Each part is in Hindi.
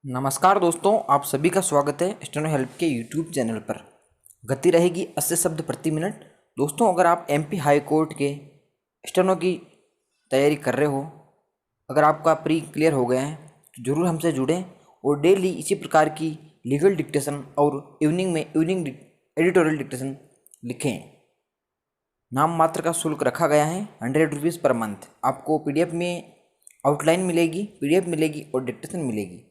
नमस्कार दोस्तों, आप सभी का स्वागत है स्टेनो हेल्प के यूट्यूब चैनल पर। गति रहेगी 80 शब्द प्रति मिनट। दोस्तों, अगर आप एमपी हाई कोर्ट के स्टेनो की तैयारी कर रहे हो, अगर आपका प्री क्लियर हो गया है तो ज़रूर हमसे जुड़ें और डेली इसी प्रकार की लीगल डिक्टेशन और इवनिंग एडिटोरियल डिक्टेशन लिखें। नाम मात्र का शुल्क रखा गया है 100 रुपीज़ पर मंथ। आपको पीडीएफ में आउटलाइन मिलेगी, पीडीएफ मिलेगी और डिक्टेशन मिलेगी।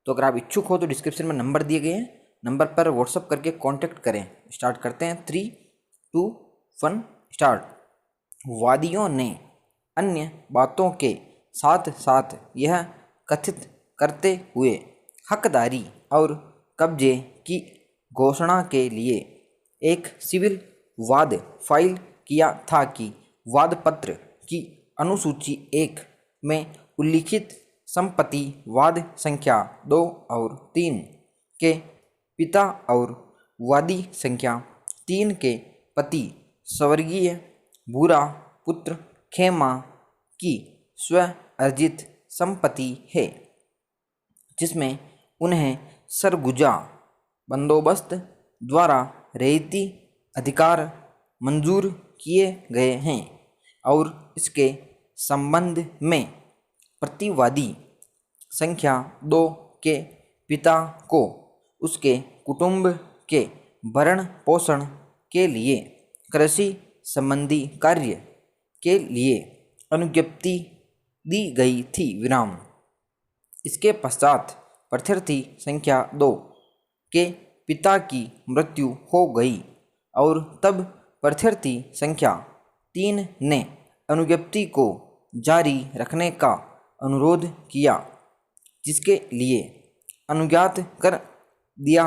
तो अगर आप इच्छुक हो तो डिस्क्रिप्शन में नंबर दिए गए हैं, नंबर पर व्हाट्सअप करके कांटेक्ट करें। स्टार्ट करते हैं। 3, 2, 1 स्टार्ट। वादियों ने अन्य बातों के साथ साथ यह कथित करते हुए हकदारी और कब्जे की घोषणा के लिए एक सिविल वाद फाइल किया था कि वाद पत्र की अनुसूची 1 में उल्लिखित संपत्ति वाद संख्या 2 और 3 के पिता और वादी संख्या 3 के पति स्वर्गीय भूरा पुत्र खेमा की स्व अर्जित संपत्ति है, जिसमें उन्हें सरगुजा बंदोबस्त द्वारा रैयती अधिकार मंजूर किए गए हैं और इसके संबंध में प्रतिवादी संख्या 2 के पिता को उसके कुटुंब के भरण पोषण के लिए कृषि संबंधी कार्य के लिए अनुज्ञप्ति दी गई थी विराम। इसके पश्चात प्रत्यर्थी संख्या 2 के पिता की मृत्यु हो गई और तब प्रत्यर्थी संख्या 3 ने अनुज्ञप्ति को जारी रखने का अनुरोध किया, जिसके लिए अनुज्ञात कर दिया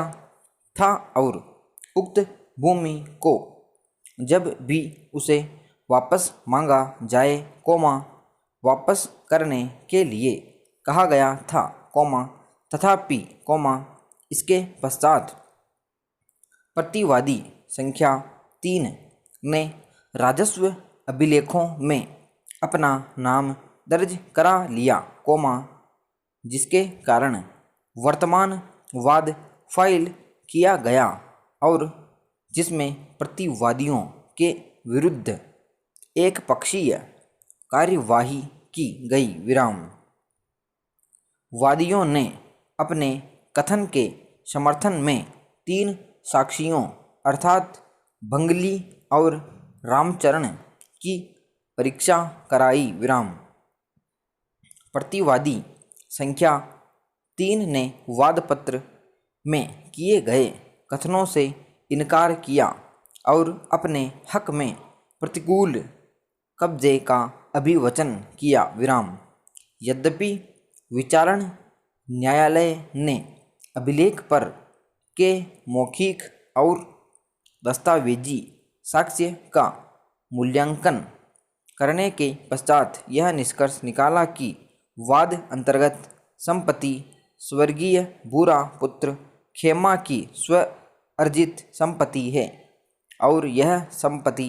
था और उक्त भूमि को जब भी उसे वापस मांगा जाए, वापस करने के लिए कहा गया था, तथापि, इसके पश्चात प्रतिवादी संख्या 3 ने राजस्व अभिलेखों में अपना नाम दर्ज करा लिया, जिसके कारण वर्तमान वाद फाइल किया गया और जिसमें प्रतिवादियों के विरुद्ध एक पक्षीय कार्यवाही की गई विराम। वादियों ने अपने कथन के समर्थन में 3 साक्षियों अर्थात भंगली और रामचरण की परीक्षा कराई विराम। प्रतिवादी संख्या 3 ने वादपत्र में किए गए कथनों से इनकार किया और अपने हक में प्रतिकूल कब्जे का अभिवचन किया विराम। यद्यपि विचारण न्यायालय ने अभिलेख पर के मौखिक और दस्तावेजी साक्ष्य का मूल्यांकन करने के पश्चात यह निष्कर्ष निकाला कि वाद अंतर्गत संपत्ति स्वर्गीय भूरा पुत्र खेमा की स्व अर्जित संपत्ति है और यह संपत्ति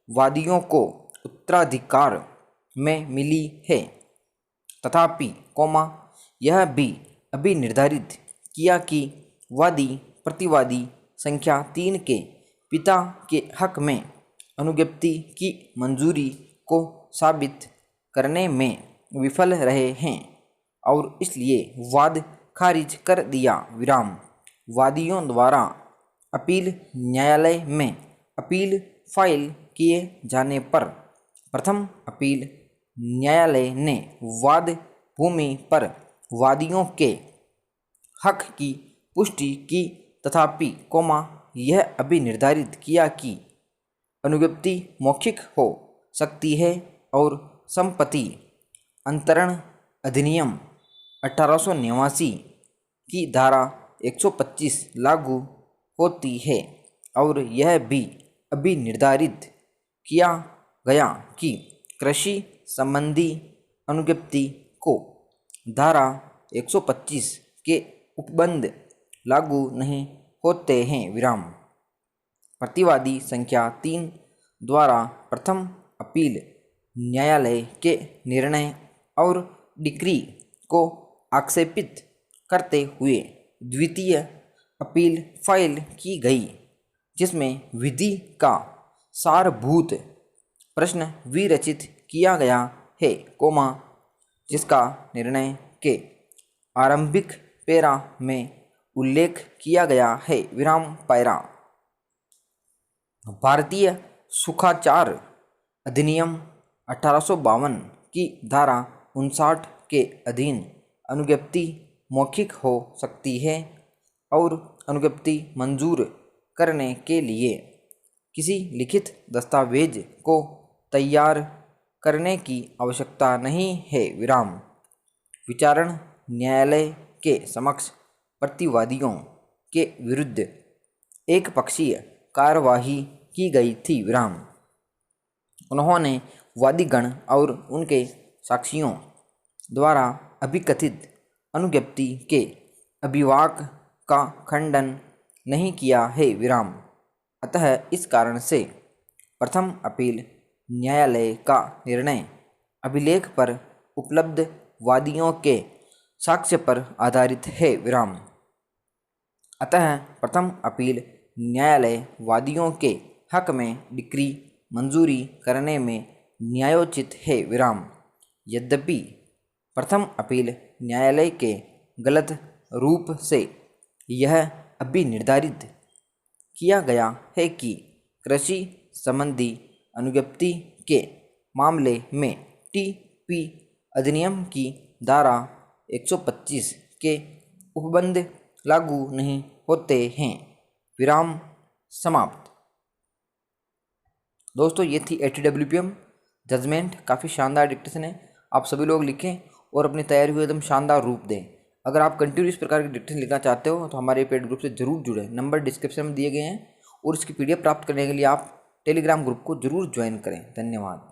वादियों को उत्तराधिकार में मिली है। तथापि, यह भी अभी निर्धारित किया कि वादी प्रतिवादी संख्या 3 के पिता के हक में अनुज्ञप्ति की मंजूरी को साबित करने में विफल रहे हैं और इसलिए वाद खारिज कर दिया विराम। वादियों द्वारा अपील न्यायालय में अपील फाइल किए जाने पर प्रथम अपील न्यायालय ने वाद भूमि पर वादियों के हक की पुष्टि की, तथापि, यह अभी निर्धारित किया कि अनुज्ञप्ति मौखिक हो सकती है और संपत्ति अंतरण अधिनियम 1889 की धारा 125 लागू होती है और यह भी अभी निर्धारित किया गया कि कृषि संबंधी अनुज्ञप्ति को धारा 125 के उपबंध लागू नहीं होते हैं विराम। प्रतिवादी संख्या 3 द्वारा प्रथम अपील न्यायालय के निर्णय और डिक्री को आक्षेपित करते हुए द्वितीय अपील फाइल की गई, जिसमें विधि का सारभूत प्रश्न विरचित किया गया है, जिसका निर्णय के आरंभिक पैरा में उल्लेख किया गया है, विराम पैरा। भारतीय सुखाचार अधिनियम 1852 की धारा 59 के अधीन अनुज्ञप्ति मौखिक हो सकती है और अनुज्ञप्ति मंजूर करने के लिए किसी लिखित दस्तावेज को तैयार करने की आवश्यकता नहीं है, विराम। विचारण न्यायालय के समक्ष प्रतिवादियों के विरुद्ध एक पक्षीय कार्यवाही की गई थी, विराम। उन्होंने वादीगण और उनके साक्षियों द्वारा अभिकथित अनुज्ञप्ति के अभिवाक का खंडन नहीं किया है, विराम। अतः इस कारण से प्रथम अपील न्यायालय का निर्णय अभिलेख पर उपलब्ध वादियों के साक्ष्य पर आधारित है, विराम। अतः प्रथम अपील न्यायालय वादियों के हक में डिक्री मंजूरी करने में न्यायोचित है, विराम। यद्यपि प्रथम अपील न्यायालय के गलत रूप से यह अभी निर्धारित किया गया है कि कृषि संबंधी अनुज्ञप्ति के मामले में टीपी अधिनियम की धारा 125 के उपबंध लागू नहीं होते हैं, विराम। समाप्त। दोस्तों, ये थी ATWPM जजमेंट। काफ़ी शानदार डिक्टेशन है। आप सभी लोग लिखें और अपनी तैयारी को एकदम शानदार रूप दें। अगर आप कंटिन्यू इस प्रकार की डिक्टेशन लिखना चाहते हो तो हमारे पेड ग्रुप से जरूर जुड़ें। नंबर डिस्क्रिप्शन में दिए गए हैं और इसकी PDF प्राप्त करने के लिए आप टेलीग्राम ग्रुप को जरूर ज्वाइन करें। धन्यवाद।